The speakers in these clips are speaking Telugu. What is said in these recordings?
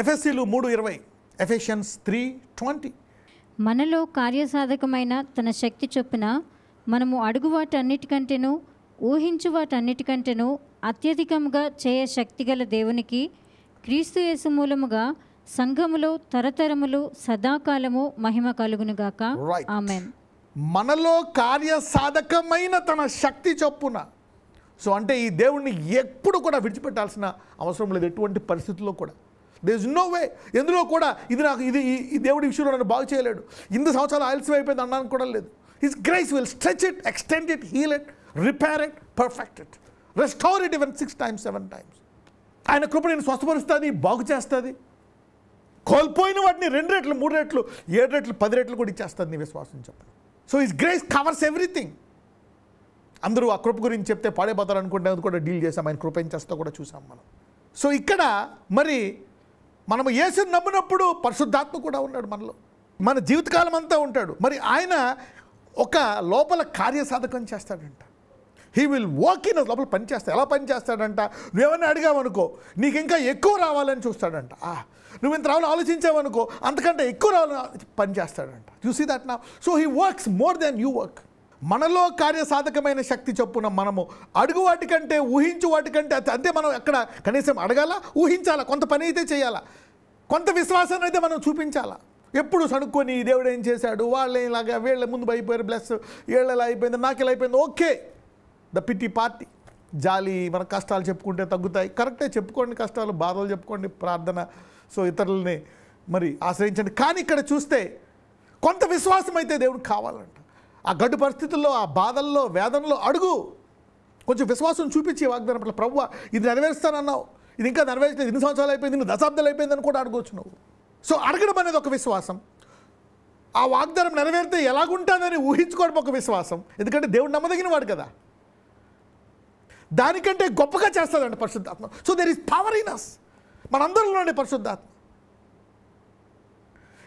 ఎఫెసీలు 3:20, ఎఫెషియన్స్ 3:20. మనలో కార్యసాధకమైన తన శక్తి చొప్పున మనము అడుగు వాటన్నిటికంటేనూ ఊహించు వాటన్నిటికంటేనూ అత్యధికముగా చేయ శక్తిగల దేవునికి క్రీస్తు యేసు మూలముగా సంఘములో తరతరములు సదాకాలము మహిమ కలుగునుగాక. ఆమేన్. మనలో కార్యసాధకమైన తన శక్తి చొప్పున. సో అంటే ఈ దేవుణ్ణి ఎప్పుడు కూడా విడిచిపెట్టాల్సిన అవసరం లేదు, ఎటువంటి పరిస్థితుల్లో కూడా. There is no way. ఎందులో కూడా ఇది నాకు ఈ దేవుడి విషయంలో నన్ను బాగు చేయలేడు, ఇంత సంవత్సరాలు ఆలస్యం అయిపోయింది అన్నాను కూడా లేదు. His grace will stretch it, extend it, heal it, repair it, perfect it, restore it even 6 times 7 times. ఆయన కృప నేను స్వస్థపరుస్తుంది, బాగు చేస్తుంది. కోల్పోయిన వాటిని 2 రెట్లు, 3 రెట్లు, 7 రెట్లు, 10 రెట్లు కూడా ఇచ్చేస్తుంది నీ విశ్వాసం చెప్పండి. So his grace covers everything. అందరూ ఆ కృప గురించి చెప్తే పాడైపోతారు అనుకుంటే అది కూడా డీల్ చేసాం, ఆయన కృప ఏం చేస్తా కూడా చూసాం మనం. సో ఇక్కడ మరి మనము యేసుని నమ్మినప్పుడు పరిశుద్ధాత్మ కూడా ఉన్నాడు మనలో, మన జీవితకాలం అంతా ఉంటాడు. మరి ఆయన ఒక లోపల కార్యసాధకం చేస్తాడంట. హీ విల్ వర్క్ ఇన్ లోపల పని చేస్తాడు. ఎలా పని చేస్తాడంట, నువ్వేమన్నా అడిగావనుకో నీకు ఇంకా ఎక్కువ రావాలని చూస్తాడంట. నువ్వు ఇంత రావాలని ఆలోచించావనుకో అంతకంటే ఎక్కువ రావాలని పని చేస్తాడంట. You see that now. So he works more than you work. మనలో కార్యసాధకమైన శక్తి చొప్పున మనము అడుగు వాటికంటే ఊహించు వాటికంటే అంతే. మనం ఎక్కడ కనీసం అడగాల, ఊహించాలా, కొంత పని అయితే చేయాలా, కొంత విశ్వాసాన్ని అయితే మనం చూపించాలా. ఎప్పుడు సనుక్కొని దేవుడు ఏం చేశాడు, వాళ్ళు ఇలాగా వీళ్ళ ముందు అయిపోయారు, బ్లెస్ వీళ్ళు ఎలా అయిపోయింది, నాకు ఎలా అయిపోయింది, ఓకే. ద పిటి పార్టీ, జాలి, మన కష్టాలు చెప్పుకుంటే తగ్గుతాయి. కరెక్టే, చెప్పుకోండి కష్టాలు, బాధలు చెప్పుకోండి, ప్రార్థన, సో ఇతరులని మరి ఆశ్రయించండి. కానీ ఇక్కడ చూస్తే కొంత విశ్వాసం అయితే దేవుడికి కావాలంట. ఆ గడ్డు పరిస్థితుల్లో, ఆ బాధల్లో, వేదనలో అడుగు, కొంచెం విశ్వాసం చూపించి వాగ్దానం పట్ల, ప్రభువా ఇది నెరవేరుస్తానన్నావు, ఇది ఇంకా నెరవేర్చలేదు, 2 సంవత్సరాలు అయిపోయింది, 2 దశాబ్దాలు అయిపోయిందని కూడా అడగవచ్చు నువ్వు. సో అడగడం అనేది ఒక విశ్వాసం. ఆ వాగ్దానం నెరవేరితే ఎలాగుంటుందని ఊహించుకోవడం ఒక విశ్వాసం. ఎందుకంటే దేవుడు నమ్మదగిన వాడు కదా, దానికంటే గొప్పగా చేస్తాడండి పరిశుద్ధాత్మ. So there is power in us. మనందరిలోనే పరిశుద్ధాత్మ.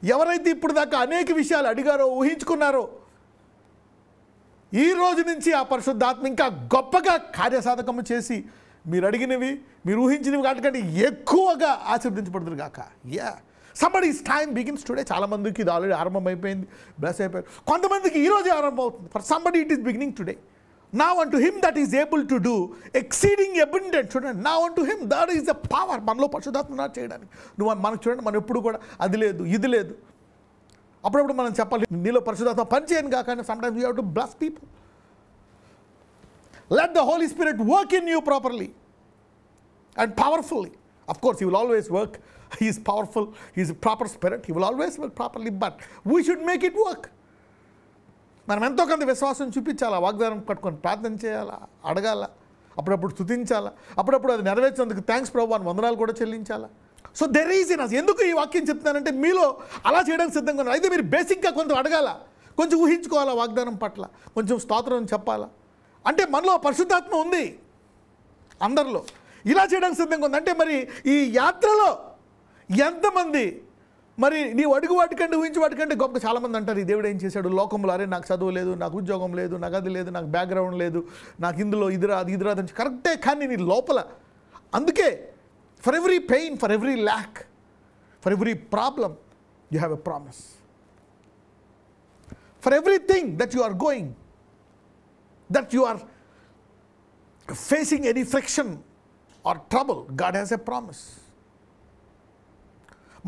ఎవరైతే ఇప్పుడు దాకా అనేక విషయాలు అడిగారో, ఊహించుకున్నారో, ఈ రోజు నుంచి ఆ పరిశుద్ధాత్మ ఇంకా గొప్పగా కార్యసాధకము చేసి మీరు అడిగినవి, మీరు ఊహించినవి వాటికంటే ఎక్కువగా ఆశీర్వదించబడుతుంది గాక. somebody's time begins today. చాలామందికి ఇది ఆల్రెడీ ఆరంభం అయిపోయింది, బ్లెస్ అయిపోయారు. కొంతమందికి ఈరోజే ఆరంభం అవుతుంది. For somebody it is beginning today. Now unto him that is able to do exceeding abundant. చూడండి, now unto him that is the power. మనలో పరిశుద్ధాత్మ చేయడానికి మనకు చూడండి, మనం ఎప్పుడు కూడా అది లేదు ఇది లేదు. అప్పుడప్పుడు మనం చెప్పాలి నీలో పరిశుద్ధాత్మ పని చేయను కాక. sometimes you have to bless people. Let the Holy Spirit work in you properly and powerfully. Of course he will always work. He is powerful, he is a proper spirit, he will always work properly, but we should make it work. మనం ఎంతో కొంత విశ్వాసం చూపించాలా, వాగ్దానం పట్టుకొని ప్రార్థన చేయాలా, అడగాల, అప్పుడప్పుడు స్తుతించాలా, అప్పుడప్పుడు అది నెరవేర్చినందుకు థ్యాంక్స్ ప్రభు అని వందనాలు కూడా చెల్లించాలా. So there is in us. ఎందుకు ఈ వాక్యం చెప్తున్నానంటే మీలో అలా చేయడానికి సిద్ధంగా ఉన్నారు. అయితే మీరు బేసిక్గా కొంచెం అడగాల, కొంచెం ఊహించుకోవాలా, వాగ్దానం పట్ల కొంచెం స్తోత్రం చెప్పాలా. అంటే మనలో పరిశుద్ధాత్మ ఉంది అందరిలో, ఇలా చేయడానికి సిద్ధంగా ఉంది. అంటే మరి ఈ యాత్రలో ఎంతమంది మరి నీవు అడుగు వాటికంటే ఊహించి వాటికంటే గొప్ప. చాలామంది అంటారు ఈ దేవుడు ఏం చేశాడు లోకంలో, అరే నాకు చదువు లేదు, నాకు ఉద్యోగం లేదు, నాకు అది లేదు, నాకు బ్యాక్గ్రౌండ్ లేదు, నాకు ఇందులో ఇది రాదు ఇది రాదు అని. కరెక్టే, కానీ నీ లోపల అందుకే for every pain, for every lack, for every problem you have a promise. For everything that you are going, that you are facing any friction or trouble, God has a promise.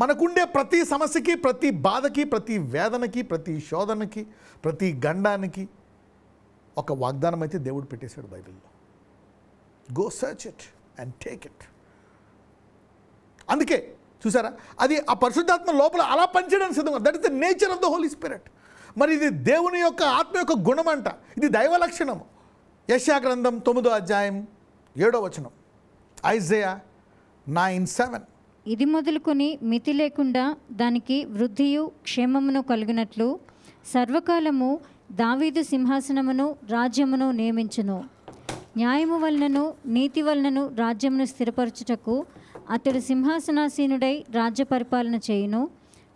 మనకుండే ప్రతి సమస్యకి, ప్రతి బాధకి, ప్రతి వేదనకి, ప్రతి శోధనకి, ప్రతి గండానికి ఒక వాగ్దానం అయితే దేవుడు పెట్టేశాడు బైబిల్లో. Go search it and take it. అందుకే చూసారా, అది ఆ పరిశుద్ధాత్మ లోపల అలా పనిచేయడానికి సిద్ధంగా. That is the nature of the Holy Spirit. మరి ఇది దేవుని యొక్క ఆత్మ యొక్క గుణం అంట, ఇది దైవ లక్షణము. యెషయా గ్రంథం 9వ అధ్యాయం 7వ వచనం, ఐజయా 9:7. ఇది మొదలుకొని మితి లేకుండా దానికి వృద్ధియు క్షేమమును కలిగినట్లు సర్వకాలము దావీదు సింహాసనమును రాజ్యమును నియమించును. న్యాయము వలనను నీతి వలనను రాజ్యమును స్థిరపరచుటకు అతడు సింహాసనాసీనుడై రాజ్య పరిపాలన చేయును.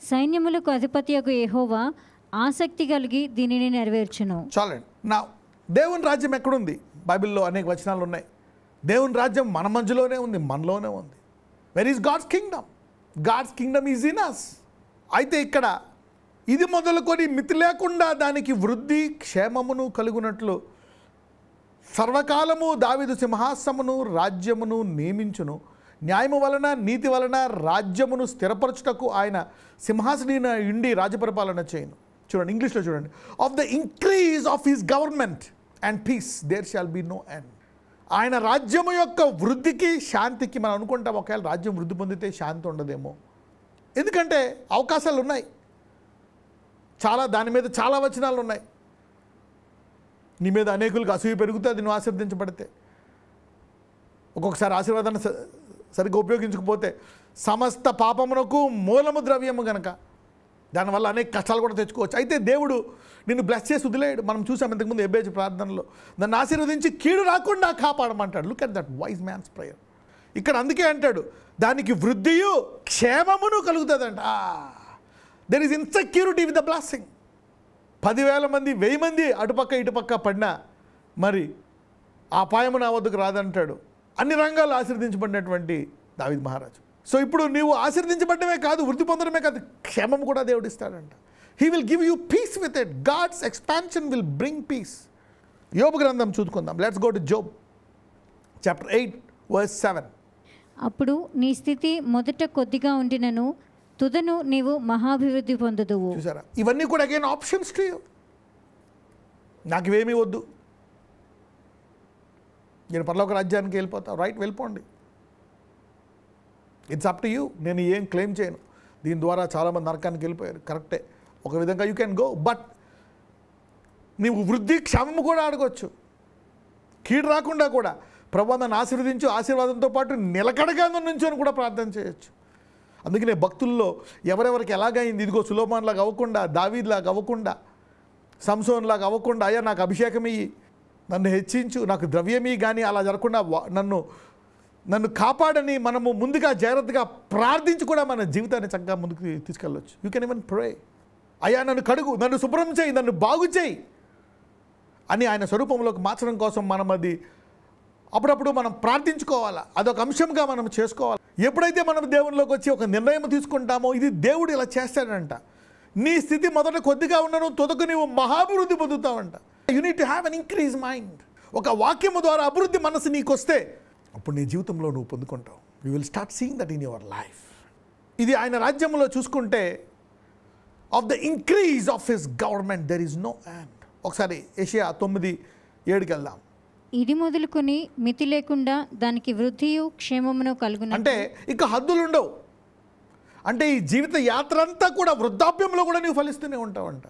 సైన్యములకు అధిపతియగు యెహోవా ఆసక్తి కలిగి దీనిని నెరవేర్చును. చాలండి. నా దేవుని రాజ్యం ఎక్కడుంది? బైబిల్లో అనేక వచనాలు ఉన్నాయి. దేవుని రాజ్యం మన మధ్యలోనే ఉంది, మనలోనే ఉంది. Where is God's kingdom? God's kingdom is in us. అయితే ఇక్కడ ఇది మొదలుకొని మితి లేకుండా దానికి వృద్ధి క్షేమమును కలుగునట్లు సర్వకాలము దావీదు సింహాసనమును రాజ్యమును నియమించును. న్యాయము వలన నీతి వలన రాజ్యమును స్థిరపరచుటకు ఆయన సింహాసనీన ఉండి రాజ్యపరిపాలన చేయను. చూడండి, ఇంగ్లీష్లో చూడండి. Of the increase of his government and peace there shall be no end. ఆయన రాజ్యము యొక్క వృద్ధికి శాంతికి మనం అనుకుంటాం, ఒకవేళ రాజ్యం వృద్ధి పొందితే శాంతి ఉండదేమో. ఎందుకంటే అవకాశాలు ఉన్నాయి, దాని మీద చాలా వచనాలు ఉన్నాయి. నీ మీద అనేకులకు అసూయ పెరుగుతుంది నువ్వు ఆశీర్వదించబడితే. ఒక్కొక్కసారి ఆశీర్వాదాన్ని సరిగ్గా ఉపయోగించకపోతే సమస్త పాపమునకు మూలము ద్రవ్యము గనక దానివల్ల అనేక కష్టాలు కూడా తెచ్చుకోవచ్చు. అయితే దేవుడు నిన్ను బ్లెస్ చేసి వదిలేయడు. మనం చూసాం ఇంతకుముందు ఎబేజు ప్రార్థనలో, నన్ను ఆశీర్వదించి కీడు రాకుండా కాపాడమంటాడు. Look at that wise man's prayer. ఇక్కడ అందుకే అంటాడు దానికి వృద్ధియు క్షేమమును కలుగుతుందంట. There is insecurity with the blessing. 10,000 మంది 1,000 మంది అటుపక్క ఇటుపక్క పడినా మరి ఆ అపాయము నా వద్దకు రాదంటాడు. అన్ని రంగాలు ఆశీర్వదించబడినటువంటి దావీదు మహారాజు. సో ఇప్పుడు నీవు ఆశీర్వదించబడమే కాదు, వృద్ధి పొందడమే కాదు, క్షేమం కూడా దేవుడు ఇస్తాడంట. He will give you peace with it. God's expansion will bring peace. యోబు గ్రంథం చూసుకుందాం. Let's go to Job chapter 8 verse 7. అప్పుడు నీ స్థితి మొదట కొద్దిగా ఉండినను తుదను నీవు మహాభివృద్ధి పొందుదువు. చూసారా, ఇవన్నీ కూడా అగైన్ ఆప్షన్స్ టు యూ. నాకు ఇవేమీ వద్దు, నేను పరలోక రాజ్యానికి వెళ్ళిపోతాను, రైట్, వెళ్ళిపోండి, ఇట్స్ అప్ టు యూ. నేను ఏం క్లెయిమ్ చేయను. దీని ద్వారా చాలామంది నరకానికి వెళ్ళిపోయారు, కరెక్టే, ఒక విధంగా యూ కెన్ గో. బట్ నీవు వృద్ధి క్షేమము కూడా అడగవచ్చు, కీడు రాకుండా కూడా. ప్రభువా నన్ను ఆశీర్వదించు, ఆశీర్వాదంతో పాటు నిలకడగా నుంచొని కూడా ప్రార్థన చేయొచ్చు. అందుకనే భక్తుల్లో ఎవరెవరికి ఎలాగైంది, ఇదిగో సులోమాన్లాగా అవ్వకుండా, దావీద్లాగా అవ్వకుండా, సంసోన్లాగా అవ్వకుండా, అయ్యా నాకు అభిషేకం ఇయ్యి, నన్ను హెచ్చించు, నాకు ద్రవ్యమీ, కానీ అలా జరగకుండా నన్ను కాపాడని మనము ముందుగా జాగ్రత్తగా ప్రార్థించి కూడా మన జీవితాన్ని చక్కగా ముందుకు తీసుకెళ్ళవచ్చు. యూ కెన్ ఈవెన్ ప్రే, అయ్యా నన్ను కడుగు, నన్ను శుభ్రం చేయి, నన్ను బాగు చేయి అని ఆయన స్వరూపంలోకి మార్చడం కోసం మనం అది అప్పుడప్పుడు మనం ప్రార్థించుకోవాలా. అదొక అంశంగా మనం చేసుకోవాలి. ఎప్పుడైతే మనం దేవునిలోకి వచ్చి ఒక నిర్ణయం తీసుకుంటామో ఇది దేవుడు ఇలా చేస్తాడంట. నీ స్థితి మొదట కొద్దిగా ఉన్నను తుదకు నీవు మహాభివృద్ధి పొందుతావంట. You need to have an increase mind. ఒక వాక్యము ద్వారా అభివృద్ధి మనసు నీకు వస్తే అప్పుడు నీ జీవితంలో నువ్వు పొందుకుంటావు. You will start seeing that in your life. ఇది ఆయన రాజ్యంలో చూసుకుంటే of the increase of his government there is no end. ఒకసారి యెషయా 9:7 వెళ్దాం. ఇది మొదలుకొని మితి లేకుండా దానికి వృద్ధియు క్షేమమును కలుగును. అంటే ఇక హద్దులు ఉండవు. అంటే ఈ జీవిత యాత్ర అంతా కూడా వృద్ధాప్యంలో కూడా నీవు ఫలిస్తూనే ఉంటావంట.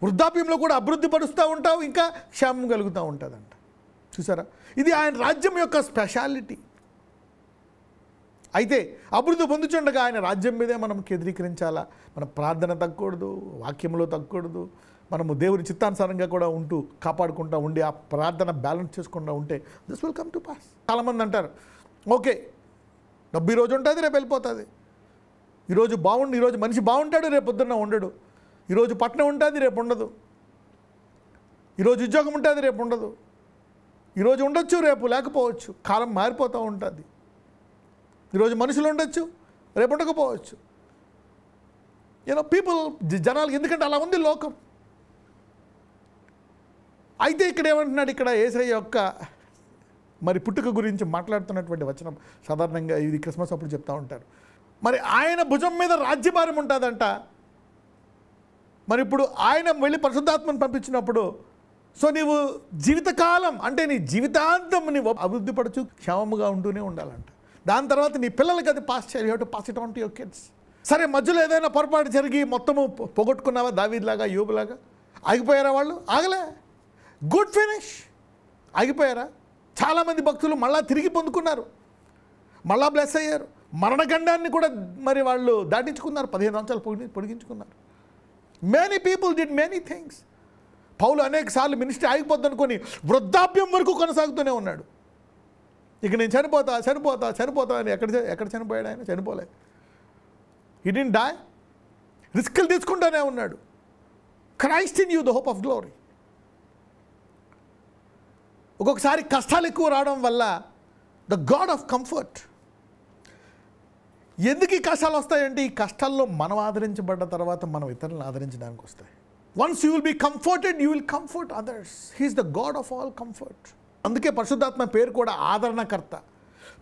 వృద్ధాప్యంలో కూడా అభివృద్ధి పరుస్తూ ఉంటావు, ఇంకా క్షేమం కలుగుతూ ఉంటుందంట. చూసారా, ఇది ఆయన రాజ్యం యొక్క స్పెషాలిటీ. అయితే అభివృద్ధి పొందుచుండగా ఆయన రాజ్యం మీదే మనం కేంద్రీకరించాలా. మన ప్రార్థన తగ్గకూడదు, వాక్యంలో తగ్గకూడదు, మనము దేవుని చిత్తానుసారంగా కూడా ఉంటూ కాపాడుకుంటూ ఉండి ఆ ప్రార్థన బ్యాలెన్స్ చేసుకుంటూ ఉంటే this will come to pass. చాలామంది అంటారు ఓకే డబ్బు ఈరోజు ఉంటుంది రేపు వెళ్ళిపోతుంది, ఈరోజు మనిషి బాగుంటాడు రేపు పొద్దున్న ఉండడు, ఈరోజు పట్టణం ఉంటుంది రేపు ఉండదు, ఈరోజు ఉద్యోగం ఉంటుంది రేపు ఉండదు, ఈరోజు ఉండొచ్చు రేపు లేకపోవచ్చు, కాలం మారిపోతూ ఉంటుంది. ఈరోజు మనుషులు ఉండొచ్చు రేపు ఉండకపోవచ్చు. జనాలు ఎందుకంటే అలా ఉంది లోకం. అయితే ఇక్కడ ఏమంటున్నాడు, ఇక్కడ యేసయ్య యొక్క మరి పుట్టుక గురించి మాట్లాడుతున్నటువంటి వచనం సాధారణంగా ఇది క్రిస్మస్ అప్పుడు చెప్తూ ఉంటారు. మరి ఆయన భుజం మీద రాజ్యభారం ఉంటుందంట. మరి ఇప్పుడు ఆయన వెళ్ళి పరిశుద్ధాత్మను పంపించినప్పుడు సో నీవు జీవితకాలం అంటే నీ జీవితాంతం నీవు అభివృద్ధి పడుచు క్షేమముగా ఉంటూనే ఉండాలంట. దాని తర్వాత నీ పిల్లలకి అది పాస్ చేయాలి. You have to pass it on to your kids. సరే మధ్యలో ఏదైనా పొరపాటు జరిగి మొత్తము పోగొట్టుకున్నావా, దావీద్లాగా యోబులాగా ఆగిపోయారా? వాళ్ళు ఆగలే. Good finish. ఆగిపోయారా? చాలామంది భక్తులు మళ్ళా తిరిగి పొందుకున్నారు, మళ్ళా బ్లెస్ అయ్యారు. మరణగండాన్ని కూడా మరి వాళ్ళు దాటించుకున్నారు, 15 సంవత్సరాలు పొడిగించుకున్నారు. Many people did many things. Paul అనేక సార్లు మినిస్ట్రీ ఆగిపోద్ది అనుకొని వృద్ధాప్యం వరకు కొనసాగుతూనే ఉన్నాడు. ఇక నేను చనిపోతా అని ఎక్కడ చనిపోయాడు ఆయన? చనిపోలే. He didn't die. రిస్కులు తీసుకుంటూనే ఉన్నాడు. Christ in you the hope of glory. ఒక్కొక్కసారి కష్టాలు ఎక్కువ రావడం వల్ల ద గాడ్ ఆఫ్ కంఫర్ట్ ఎందుకు ఈ కష్టాలు వస్తాయంటే ఈ కష్టాల్లో మనం ఆదరించబడ్డ తర్వాత మనం ఇతరులను ఆదరించడానికి వస్తాయి. Once you will be comforted, you will comfort others. He is the God of all comfort. అందుకే పరిశుద్ధాత్మ పేరు కూడా ఆదరణకర్త.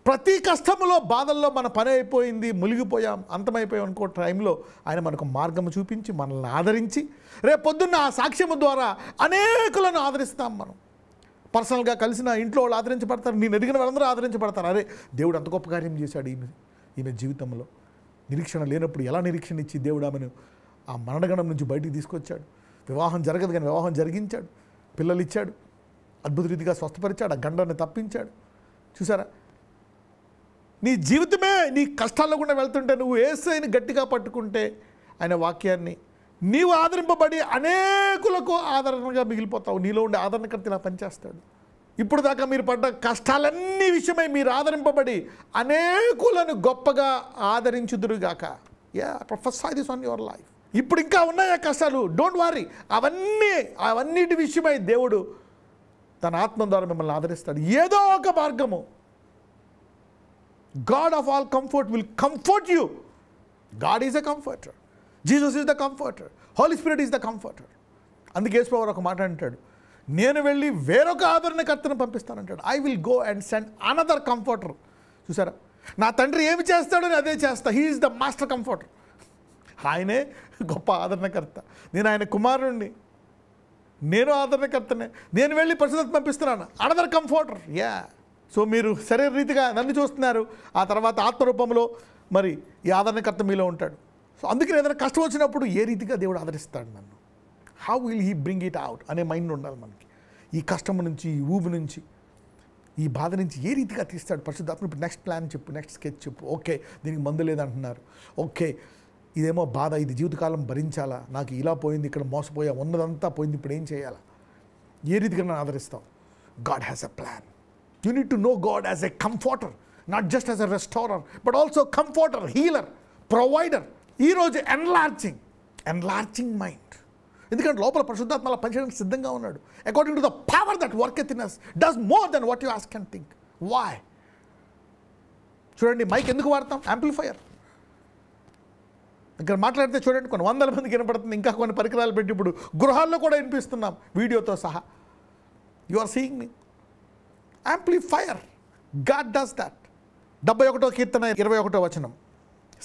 ప్రతి కష్టంలో, బాధల్లో మన పని అయిపోయింది, మునిగిపోయాం, అంతమైపోయాం అనుకో టైంలో ఆయన మనకు మార్గం చూపించి మనల్ని ఆదరించి రేపు పొద్దున్న ఆ సాక్ష్యము ద్వారా అనేకులను ఆదరిస్తాం. మనం పర్సనల్గా కలిసిన ఇంట్లో వాళ్ళు ఆదరించబడతారు, నేను ఎదిగిన వాళ్ళందరూ ఆదరించబడతారు. అరే దేవుడు అంత గొప్ప కార్యం చేశాడు ఈమె జీవితంలో. నిరీక్షణ లేనప్పుడు ఎలా నిరీక్షణ ఇచ్చి దేవుడు ఆమెను ఆ మరణగణం నుంచి బయటికి తీసుకొచ్చాడు. వివాహం జరగదు కానీ వివాహం జరిగించాడు, పిల్లలు ఇచ్చాడు, అద్భుత రీతిగా స్వస్థపరిచాడు, ఆ గండాన్ని తప్పించాడు. చూసారా, నీ జీవితమే నీ కష్టాల్లో కూడా వెళ్తుంటే నువ్వు యేసుని గట్టిగా పట్టుకుంటే ఆయన వాక్యాన్ని, నీవు ఆదరింపబడి అనేకులకు ఆదరణగా మిగిలిపోతావు. నీలో ఉండే ఆదరణకర్త ఇలా పనిచేస్తాడు. ఇప్పుడు దాకా మీరు పడ్డ కష్టాలన్నీ విషయమై మీరు ఆదరింపబడి అనేకులను గొప్పగా ఆదరించుదురుగాక. Professor this on your life. ఇప్పుడు ఇంకా ఉన్నాయా కష్టాలు? Don't worry. అవన్నిటి విషయమై దేవుడు తన ఆత్మ ద్వారా మిమ్మల్ని ఆదరిస్తాడు. ఏదో ఒక మార్గము. God of all comfort will comfort you. God is a comforter. Jesus is the comforter. Holy Spirit is the comforter. అందుకే యేసుప్రభువు ఒక మాట అంటాడు, నేను వెళ్ళి వేరొక ఆదరణకర్తను పంపిస్తానంటాడు. I will go and send another comforter. చూసారా, నా తండ్రి ఏమి చేస్తాడని అదే చేస్తా. He is the master comforter. ఆయనే గొప్ప ఆదరణకర్త. నేను ఆయన కుమారుణ్ణి, నేను ఆదరణకర్తనే. నేను వెళ్ళి పరిశుద్ధాత్మ పంపిస్తున్నాను, అనదర్ కంఫర్టర్. సో మీరు శరీర రీతిగా నన్ను చూస్తున్నారు, ఆ తర్వాత ఆత్మరూపంలో మరి ఈ ఆదరణకర్త మీలో ఉంటాడు. సో అందుకని ఏదైనా కష్టం వచ్చినప్పుడు ఏ రీతిగా దేవుడు ఆదరిస్తాడు నన్ను, how will he bring it out అనే మైండ్ ఉండాలి మనకి. ఈ కష్టం నుంచి, ఈ ఊబి నుంచి, ఈ బాధ నుంచి ఏ రీతిగా తీస్తాడు పరిశుద్ధాత్మ. ఇప్పుడు నెక్స్ట్ ప్లాన్ చెప్పు, నెక్స్ట్ స్కెచ్ చెప్పు. ఓకే, దీనికి మందు లేదంటున్నారు. ఓకే, ఇదేమో బాధ, ఇది జీవితకాలం భరించాలా, నాకు ఇలా పోయింది, ఇక్కడ మోసపోయా, ఉన్నదంతా పోయింది, ఇప్పుడు ఏం చేయాలా, ఏ రీతిగా నన్ను ఆదరిస్తావు. God has a plan. You need to know God as a comforter, not just as a restorer, but also comforter, healer, provider. ఈ రోజు enlarging mind. ఎందుకంటే లోపల పరిశుద్ధాత్మ అలా పనిచేయడానికి సిద్ధంగా ఉన్నాడు. According to the power that worketh in us, does more than what you ask and think. Why? చూడండి, మైక్ ఎందుకు వాడతాం? యాంప్లిఫైయర్. ఇక్కడ మాట్లాడితే చూడండి కొన్ని వందల మందికి వినపడుతుంది. ఇంకా కొన్ని పరికరాలు పెట్టి ఇప్పుడు గృహాల్లో కూడా వినిపిస్తున్నాం వీడియోతో సహా. You are seeing me. Amplifier. God does that. 71వ కీర్తన 21వ వచనం,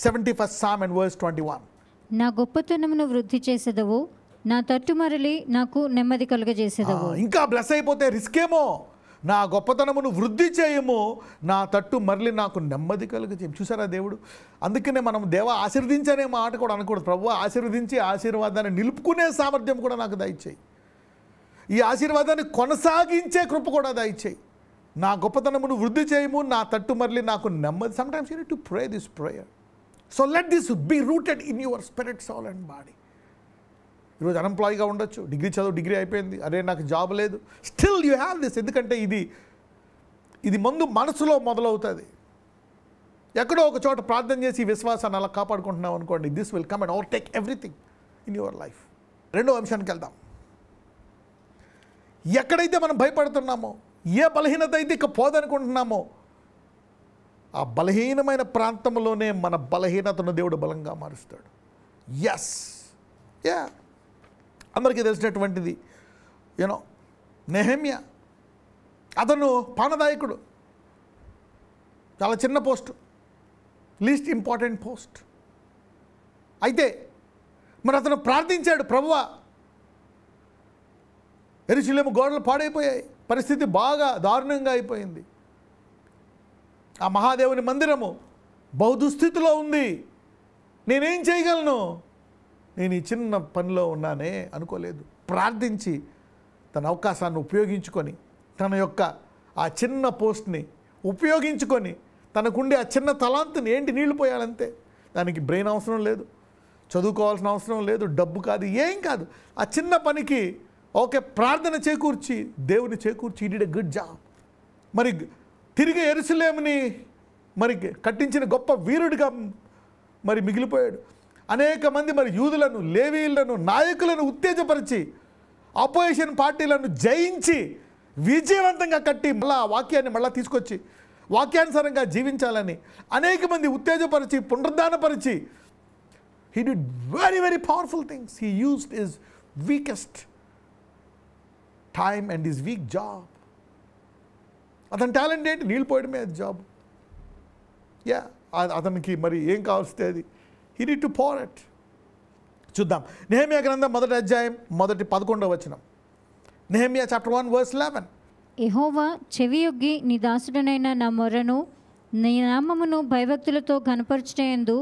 71st Psalm and verse 21. నా గొప్పతనమును వృద్ధి చేసేదవు, నా తట్టుమరలి నాకు నెమ్మది కలుగజేసేదవు. ఇంకా బ్లెస్ అయిపోతే రిస్క్ ఏమో. నా గొప్పతనమును వృద్ధి చేయము, నా తట్టు మరలి నాకు నెమ్మది కలుగజేయము. చూసారా దేవుడు. అందుకనే మనం దేవ ఆశీర్వదించనే మాట కూడా అనకూడదు. ప్రభువు ఆశీర్వదించి ఆశీర్వాదాన్ని నిలుపుకునే సామర్థ్యం కూడా నాకు దయచేయి, ఈ ఆశీర్వాదాన్ని కొనసాగించే కృప కూడా దయచేయి. నా గొప్పతనమును వృద్ధి చేయము, నా తట్టు మరలి నాకు నెమ్మది. Sometimes you need to pray this prayer. So let this be rooted in your spirit, soul and body. ఈరోజు అన్ఎంప్లాయీగా ఉండొచ్చు, డిగ్రీ అయిపోయింది, అరే నాకు జాబ్ లేదు. Still you have this. ఎందుకంటే ఇది ముందు మనసులో మొదలవుతుంది. ఎక్కడో ఒక చోట ప్రార్థన చేసి విశ్వాసాన్ని అలా కాపాడుకుంటున్నాం అనుకోండి, this will come and overtake everything in your life. రెండో అంశానికి వెళ్దాం. ఎక్కడైతే మనం భయపడుతున్నామో, ఏ బలహీనత అయితే ఇక పోదనుకుంటున్నామో, ఆ బలహీనమైన ప్రాంతంలోనే మన బలహీనతను దేవుడు బలంగా మారుస్తాడు. అందరికీ తెలిసినటువంటిది నెహెమ్యా. అతను పానదాయకుడు, చాలా చిన్న పోస్ట్, లీస్ట్ ఇంపార్టెంట్ పోస్ట్. అయితే మరి అతను ప్రార్థించాడు, ప్రభువా యెరూషలేము గోడలు పాడైపోయాయి, పరిస్థితి బాగా దారుణంగా అయిపోయింది, ఆ మహాదేవుని మందిరము బహుదుస్థితిలో ఉంది, నేనేం చేయగలను, నేను ఈ చిన్న పనిలో ఉన్నానే అనుకోలేదు. ప్రార్థించి తన అవకాశాన్ని ఉపయోగించుకొని, తన యొక్క ఆ చిన్న పోస్ట్ని ఉపయోగించుకొని, తనకుండే ఆ చిన్న తలాంతుని, ఏంటి నీళ్లు పోయాలంతే, దానికి బ్రెయిన్ అవసరం లేదు, చదువుకోవాల్సిన అవసరం లేదు, డబ్బు కాదు, ఏం కాదు, ఆ చిన్న పనికి ఓకే ప్రార్థన చేకూర్చి దేవుని చేకూర్చి ఈ డిడ్ ఎ గుడ్ జాబ్. మరి తిరిగి యెరూషలేముని మరి కట్టించిన గొప్ప వీరుడిగా మరి మిగిలిపోయాడు. అనేక మంది మరి యూదులను, లేవీయులను, నాయకులను ఉత్తేజపరిచి అపోజిషన్ పార్టీలను జయించి విజయవంతంగా కట్టి మళ్ళా వాక్యాన్ని మళ్ళీ తీసుకొచ్చి వాక్యానుసారంగా జీవించాలని అనేక మంది ఉత్తేజపరిచి పునరుద్ధానపరిచి he did very very powerful things. He used his weakest time and his weak job. అతని టాలెంట్ ఏంటి? నీళ్ళు పోయడమే అది జాబ్. యా, అతనికి మరి ఏం కావాల్సింది అది. he need to pour it. చూద్దాం నెహెమ్యా గ్రంథం 1వ అధ్యాయం 11వ వచనం. Nehemiah chapter 1 verse 11. యెహోవా చెవియొగ్గి నీ దాసుడనైన నా మొర్రను నీ నామమును భయభక్తులతో ఘనపరచుటయందు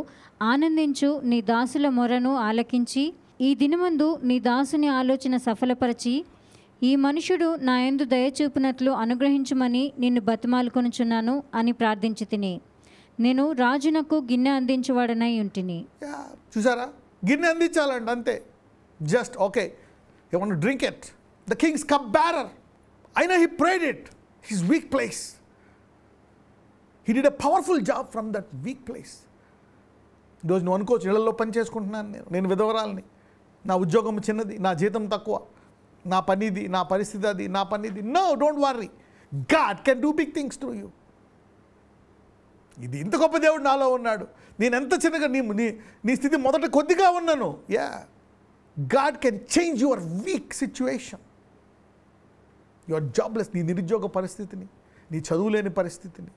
ఆనందించు నీ దాసుల మొర్రను ఆలకించి ఈ దినమందు నీ దాసుని ఆలోచన సఫలపరచి ఈ మనుషుడు నా యందు దయచూపినట్లు అనుగ్రహించుమని నిన్ను బతిమాలుకొనుచున్నాను అని ప్రార్థించి తిని నేను రాజునకు గిన్నె అందించువాడనై ఉంటిని. చూసారా, గిన్నె అందించాలండి అంతే. Just okay, you want to drink it. The king's cup bearer. అయినా he prayed it, his weak place. He did a powerful job from that weak place. ఈరోజు నువ్వు అనుకోవచ్చు, ఇళ్లలో పని చేసుకుంటున్నాను నేను విధవరాలని, నా ఉద్యోగం చిన్నది, నా జీతం తక్కువ, నా పనిది, నా పరిస్థితి అది, నా పనిది. No, don't worry, God can do big things through you. ఇది ఇంత గొప్ప దేవుడు నాలో ఉన్నాడు. నేను ఎంత చిన్నగా నీ స్థితి మొదట కొద్దిగా ఉన్నాను. Yeah, God can change your week situation. Your jobless, నీ నిరుద్యోగ పరిస్థితిని, నీ చదువులేని పరిస్థితిని,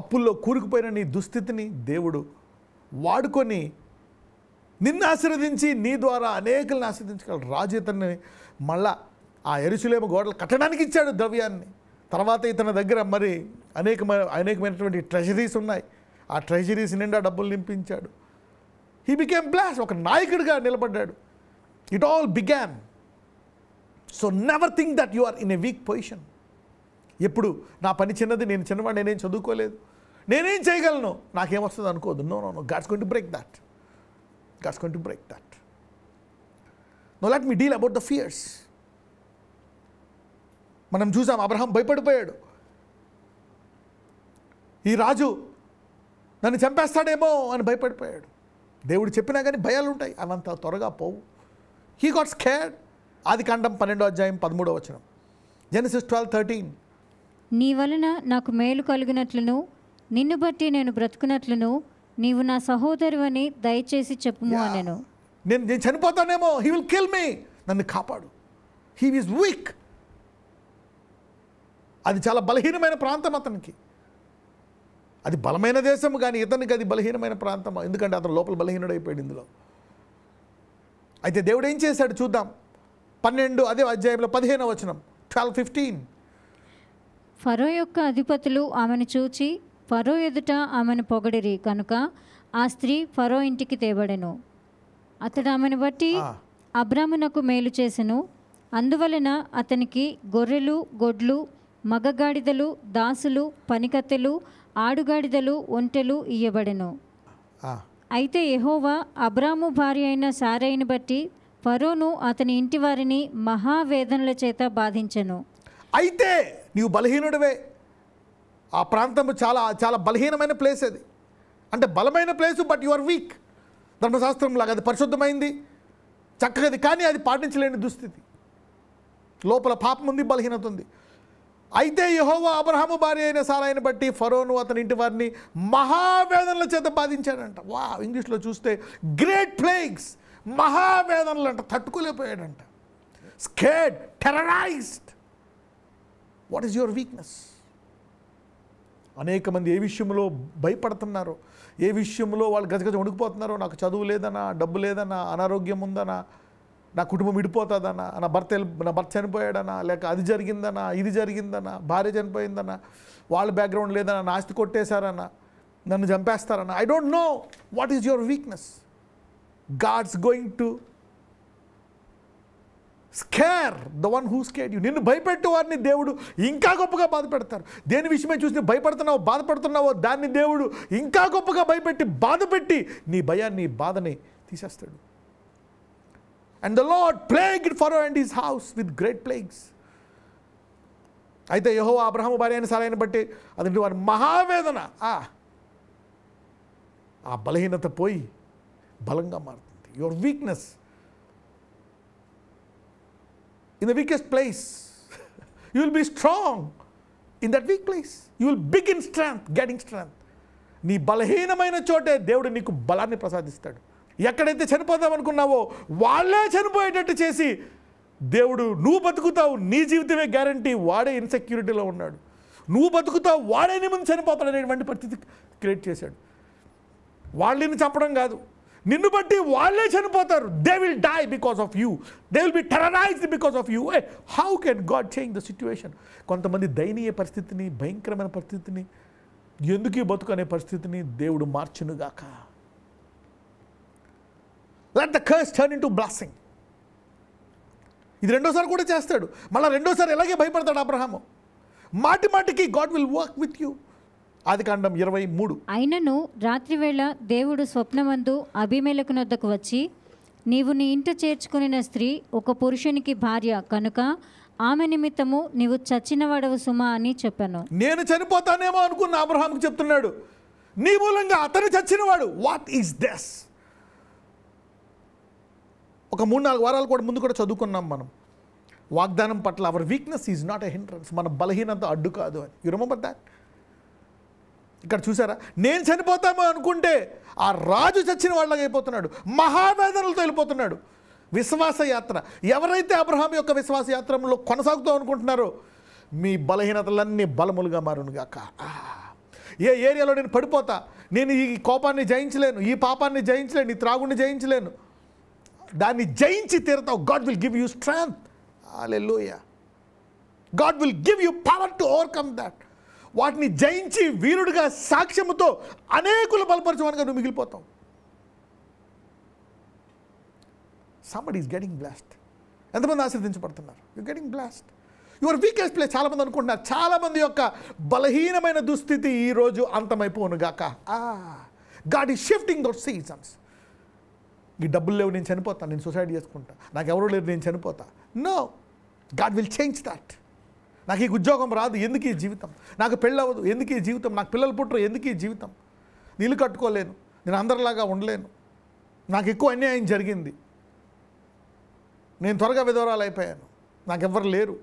అప్పుల్లో కూరుకుపోయిన నీ దుస్థితిని దేవుడు వాడుకొని నిన్ను ఆశీర్వదించి నీ ద్వారా అనేకులను ఆశీర్వదించగలరు. రాజు ఇతన్ని మళ్ళా ఆ యెరూషలేము గోడలు కట్టడానికి ఇచ్చాడు ద్రవ్యాన్ని. తర్వాత ఇతని దగ్గర మరి అనేకమైనటువంటి ట్రెజరీస్ ఉన్నాయి. ఆ ట్రెజరీస్ నిండా డబ్బులు నింపించాడు. హీ బికేమ్ బ్లాస్ట్, ఒక నాయకుడిగా నిలబడ్డాడు. It all began. So never think that you are in a weak position. ఎప్పుడు నా పని చిన్నది, నేను చిన్నవాడు, నేనేం చదువుకోలేదు, నేనేం చేయగలను, నాకేమొస్తుంది అనుకోదు. No no no, God's going to break that. God's going to break that. No let me deal about the fears. మనం చూసాం, అబ్రహాం భయపడిపోయాడు. ఈ రాజు నన్ను చంపేస్తాడేమో అని భయపడిపోయాడు. దేవుడు చెప్పినా కానీ భయాలు ఉంటాయి, అవంత త్వరగా పోవు. He got scared. ఆదికాండం 12వ అధ్యాయం 13వ వచనం. జెనసిస్ 12:13. నీ వలన నాకు మేలు కలుగునట్లును నిన్ను బట్టి నేను బ్రతుకున్నట్లును నీవు నా సహోదరువని దయచేసి చెప్పుము అనెను. నేను చనిపోతానేమో, హీ విల్ కిల్ మీ, నన్ను కాపాడు. He is week. అది చాలా బలహీనమైన ప్రాంతం అతనికి. అది బలమైన దేశం కానీ ఇతనికి అది బలహీనమైన ప్రాంతం. ఎందుకంటే అతను లోపల బలహీనుడైపోయాడు ఇందులో. అయితే దేవుడు ఏం చేశాడు చూద్దాం. 12 అదే అధ్యాయంలో 15వ వచనం. 12:15. ఫరో యొక్క అధిపతులు ఆమెను చూచి ఫరో ఎదుట ఆమెను పొగడిరి కనుక ఆ స్త్రీ ఫరో ఇంటికి తేబడెను. అతడు ఆమెను బట్టి అబ్రామునకు మేలు చేసెను. అందువలన అతనికి గొర్రెలు, గొడ్లు, మగగాడిదలు, దాసులు, పనికత్తెలు, ఆడుగాడిదలు, ఒంటెలు ఇయ్యబడెను. అయితే యెహోవా అబ్రాము భార్య అయిన సారైని బట్టి ఫరోను అతని ఇంటి వారిని మహావేదనల చేత బాధించెను. అయితే నీవు బలహీనుడివే. ఆ ప్రాంతం చాలా చాలా బలహీనమైన ప్లేస్ అది. అంటే బలమైన place, but you are weak. ధర్మశాస్త్రం లాగా అది పరిశుద్ధమైంది, చక్కగది, కానీ అది పాటించలేని దుస్థితి. లోపల పాపం ఉంది, బలహీనత ఉంది. అయితే యెహోవా అబ్రహాము భార్య అయిన సారాయిని బట్టి ఫరోను అతని ఇంటి వారిని మహావేదనల చేత బాధించాడంట. వా, ఇంగ్లీష్లో చూస్తే గ్రేట్ ప్లేగ్స్, మహావేదనలు అంట. తట్టుకోలేకపోయాడంట. Scared, terrorized. What is your weakness? అనేక మంది ఏ విషయంలో భయపడుతున్నారో, ఏ విషయంలో వాళ్ళు గజగజ వణికిపోతున్నారో, నాకు చదువు లేదనా, డబ్బు లేదనా, అనారోగ్యం ఉందనా, నా కుటుంబం విడిపోతుందనా, నా భర్త చనిపోయాడనా, లేక అది జరిగిందనా, ఇది జరిగిందనా, భార్య చనిపోయిందనా, వాళ్ళ బ్యాక్గ్రౌండ్ లేదనా, నా ఆస్తి కొట్టేశారనా, నన్ను చంపేస్తారనా. I don't know what is your weakness. God's going to scare the one who scared you. నిన్ను భయపెట్టే వారిని దేవుడు ఇంకా గొప్పగా బాధపెడతారు. దేని విషయమే చూసి నువ్వు భయపడుతున్నావో, బాధపడుతున్నావో, దాన్ని దేవుడు ఇంకా గొప్పగా భయపెట్టి బాధపెట్టి నీ భయాన్ని, బాధని తీసేస్తాడు. And the Lord plagued Pharaoh and his house with great plagues. అయితే యెహోవా అబ్రహాము భార్య అయిన సారాయిని బట్టి అతని వారి మహావేదన, ఆ బలహీనత పోయి బలంగా మారుతుంది. Your weakness in the weakest place, you will be strong in that weak place you will begin strength, getting strength. నీ బలహీనమైన చోటే దేవుడు నీకు బలాన్ని ప్రసాదిస్తాడు. ఎక్కడైతే చనిపోదాం అనుకున్నావో వాళ్ళే చనిపోయేటట్టు చేసి దేవుడు నువ్వు బతుకుతావు, నీ జీవితమే గ్యారంటీ, వాడే ఇన్సెక్యూరిటీలో ఉన్నాడు, నువ్వు బతుకుతావు, వాడే నీ ముందు చనిపోతాడు అనేటువంటి పరిస్థితి క్రియేట్ చేశాడు. వాళ్ళని చంపడం కాదు, నిన్ను బట్టి వాళ్ళే చనిపోతారు. They will die because of you, they will be terrorized because of you. How can God change the situation? కొంతమంది దయనీయ పరిస్థితిని, భయంకరమైన పరిస్థితిని, ఎందుకు ఈ బతుకు అనే పరిస్థితిని దేవుడు మార్చునుగాక. Let the curse turn into blessing. ఇది రెండోసారి కూడా చేస్తాడు. మళ్ళీ రెండోసారి ఎలాగే భయపడతాడు అబ్రహాము. మాటి మాటికి God will work with you. ఆదికాండం 23. అయినను రాత్రివేళ దేవుడు స్వప్నమందు అబీమెలెకు నొద్దకు వచ్చి, నీవు నీ ఇంట చేర్చుకునిన స్త్రీ ఒక పురుషునికి భార్య కనుక ఆమె నిమిత్తము నీవు చచ్చినవాడవు సుమా అని చెప్పాను. నేను చనిపోతానేమో అనుకున్న అబ్రహాంకి చెప్తున్నాడు, నీ మూలంగా అతను చచ్చినవాడు. What is this? ఒక 3-4 వారాలు కూడా ముందు కూడా చదువుకున్నాం మనం, వాగ్దానం పట్ల hour weakness is not a hindrance, మన బలహీనత అడ్డు కాదు అని. You remember that? ఇక్కడ చూసారా, నేను చనిపోతామో అనుకుంటే ఆ రాజు చచ్చిన వాళ్ళగా అయిపోతున్నాడు, మహావేదనలతో వెళ్ళిపోతున్నాడు. విశ్వాస యాత్ర, ఎవరైతే అబ్రహాం యొక్క విశ్వాస యాత్రలో కొనసాగుతూ అనుకుంటున్నారో మీ బలహీనతలన్నీ బలములుగా మారునుగాక. ఏ ఏరియాలో నేను పడిపోతా, నేను ఈ కోపాన్ని జయించలేను, ఈ పాపాన్ని జయించలేను, ఈ త్రాగుని జయించలేను, దాన్ని జయించి తీరుతావు. God will give you strength. Hallelujah. God will give you power to overcome that. వాటిని జయించి వీరుడిగా సాక్ష్యముతో అనేకులు బలపరచమనిగా నువ్వు మిగిలిపోతావు. somebody is getting blessed. ఎంతమంది ఆశీర్వదించబడుతున్నారు? You getting blessed. Your weakest place. చాలామంది అనుకుంటున్నారు, చాలామంది యొక్క బలహీనమైన దుస్థితి ఈరోజు అంతమైపోనుగాక. God is shifting those seasons. ఈ డబ్బులు లేవు, నేను చనిపోతాను, నేను సూసైడ్ చేసుకుంటా, నాకు ఎవరో లేరు, నేను చనిపోతా. No, God will change that. నాకు ఈ ఉద్యోగం రాదు, ఎందుకు ఈ జీవితం? నాకు పెళ్ళి అవ్వదు, ఎందుకు ఈ జీవితం? నాకు పిల్లలు పుట్టరు, ఎందుకు ఈ జీవితం? నీళ్ళు కట్టుకోలేను, నేను అందరిలాగా ఉండలేను, నాకు ఎక్కువ అన్యాయం జరిగింది, నేను త్వరగా విధవరాలు అయిపోయాను, నాకు ఎవరు లేరు.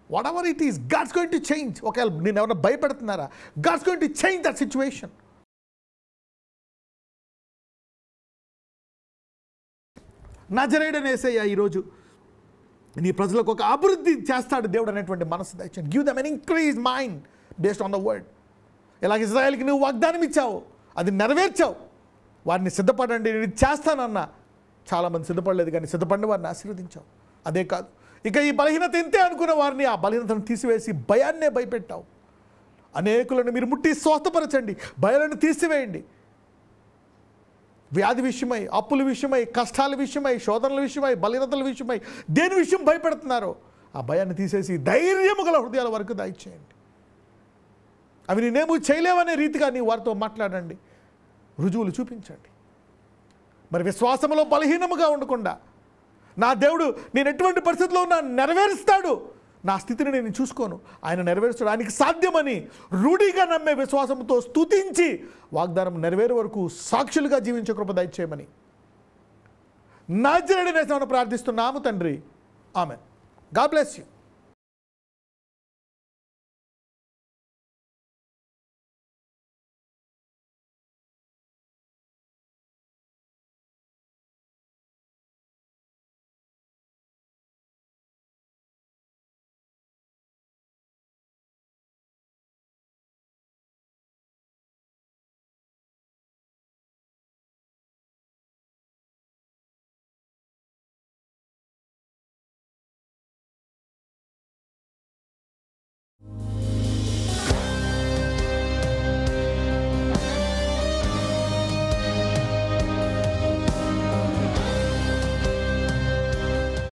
Whatever it is, God's going to change. ఒకవేళ నేను ఎవరైనా భయపెడుతున్నారా, God's going to change that situation. నజరేయుడైన యేసయ్య ఈరోజు నీ ప్రజలకు ఒక అభివృద్ధి చేస్తాడు దేవుడు అనేటువంటి మనసు దయచేయండి. Give them an increase mind based on the word. ఎలాగ ఇజ్రాయెల్కి నువ్వు వాగ్దానం ఇచ్చావు, అది నెరవేర్చావు. వారిని సిద్ధపడండి, నేను చేస్తానన్నా చాలామంది సిద్ధపడలేదు, కానీ సిద్ధపడిన వారిని ఆశీర్వదించావు. అదే కాదు, ఇక ఈ బలహీనత ఇంతే అనుకున్న వారిని ఆ బలహీనతను తీసివేసి భయాన్నే భయపెట్టావు. అనేకులను మీరు ముట్టి స్వస్థపరచండి, భయాలను తీసివేయండి. వ్యాధి విషయమై, అప్పుల విషయమై, కష్టాల విషయమై, శోధనల విషయమై, బలహీనతల విషయమై దేని విషయం భయపెడుతున్నారో ఆ భయాన్ని తీసేసి ధైర్యము గల హృదయాల వరకు దయచేయండి. అవి నేనేమో చేయలేవనే రీతిగా నీ వారితో మాట్లాడండి, రుజువులు చూపించండి. మరి విశ్వాసంలో బలహీనముగా ఉండకుండా నా దేవుడు నేను ఎటువంటి పరిస్థితిలో ఉన్నా నెరవేరుస్తాడు, నా స్థితిని నేను చూసుకోను, ఆయన నెరవేరుస్తాడు, ఆయనకి సాధ్యమని రూఢిగా నమ్మే విశ్వాసంతో స్తుతించి వాగ్దానం నెరవేరు వరకు సాక్షులుగా జీవించే కృప దయచేయమని నజరేయుడైన యేసునామమున ప్రార్థిస్తున్నాము తండ్రి. ఆమేన్. God bless you.